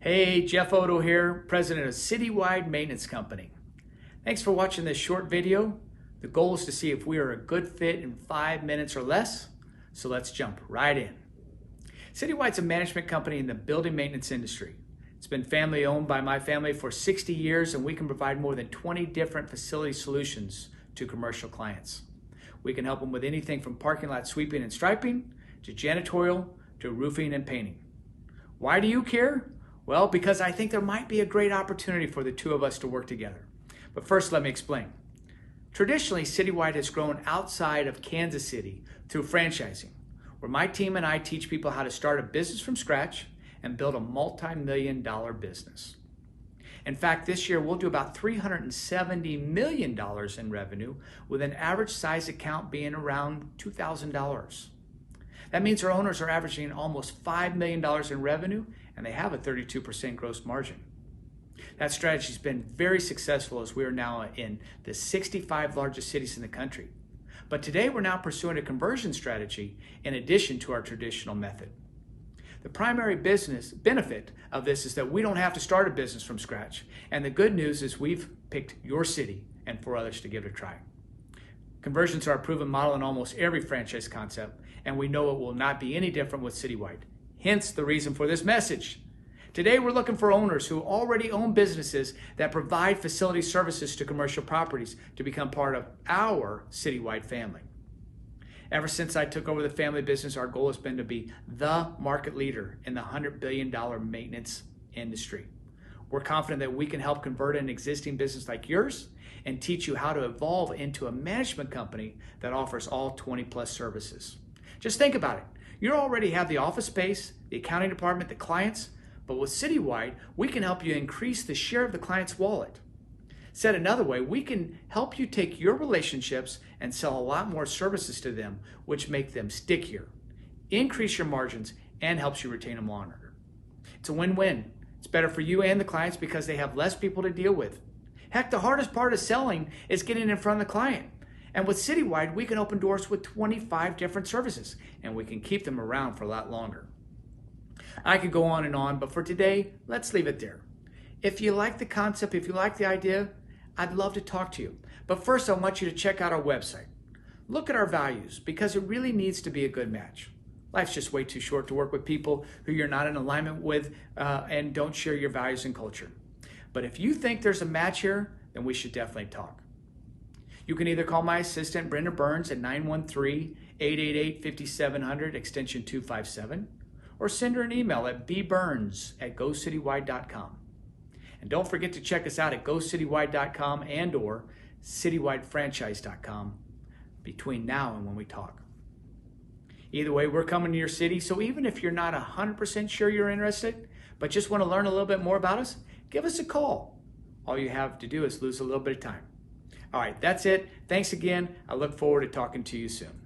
Hey, Jeff Oddo here, president of Citywide Maintenance Company. Thanks for watching this short video. The goal is to see if we are a good fit in 5 minutes or less, so let's jump right in. Citywide's a management company in the building maintenance industry. It's been family owned by my family for 60 years, and we can provide more than 20 different facility solutions to commercial clients. We can help them with anything from parking lot sweeping and striping, to janitorial, to roofing and painting. Why do you care? Well, because I think there might be a great opportunity for the two of us to work together. But first, let me explain. Traditionally, Citywide has grown outside of Kansas City through franchising, where my team and I teach people how to start a business from scratch and build a multi-million-dollar business. In fact, this year we'll do about $370 million in revenue, with an average size account being around $2,000. That means our owners are averaging almost $5 million in revenue, and they have a 32% gross margin. That strategy has been very successful, as we are now in the 65 largest cities in the country. But today we're now pursuing a conversion strategy in addition to our traditional method. The primary business benefit of this is that we don't have to start a business from scratch. And the good news is we've picked your city and for others to give it a try. Conversions are a proven model in almost every franchise concept, and we know it will not be any different with Citywide. Hence the reason for this message. Today we're looking for owners who already own businesses that provide facility services to commercial properties to become part of our Citywide family. Ever since I took over the family business, our goal has been to be the market leader in the $100 billion maintenance industry. We're confident that we can help convert an existing business like yours and teach you how to evolve into a management company that offers all 20 plus services. Just think about it. You already have the office space, the accounting department, the clients, but with Citywide, we can help you increase the share of the client's wallet. Said another way, we can help you take your relationships and sell a lot more services to them, which make them stickier, increase your margins, and helps you retain them longer. It's a win-win. It's better for you and the clients because they have less people to deal with. Heck, the hardest part of selling is getting in front of the client. And with Citywide, we can open doors with 25 different services, and we can keep them around for a lot longer. I could go on, but for today, let's leave it there. If you like the concept, if you like the idea, I'd love to talk to you. But first, I want you to check out our website. Look at our values, because it really needs to be a good match. Life's just way too short to work with people who you're not in alignment with and don't share your values and culture. But if you think there's a match here, then we should definitely talk. You can either call my assistant, Brenda Burnes, at 913-888-5700, extension 257, or send her an email at bburnes@gocitywide.com. And don't forget to check us out at gocitywide.com and or citywidefranchise.com between now and when we talk. Either way, we're coming to your city, so even if you're not 100% sure you're interested, but just want to learn a little bit more about us, give us a call. All you have to do is lose a little bit of time. All right, that's it. Thanks again. I look forward to talking to you soon.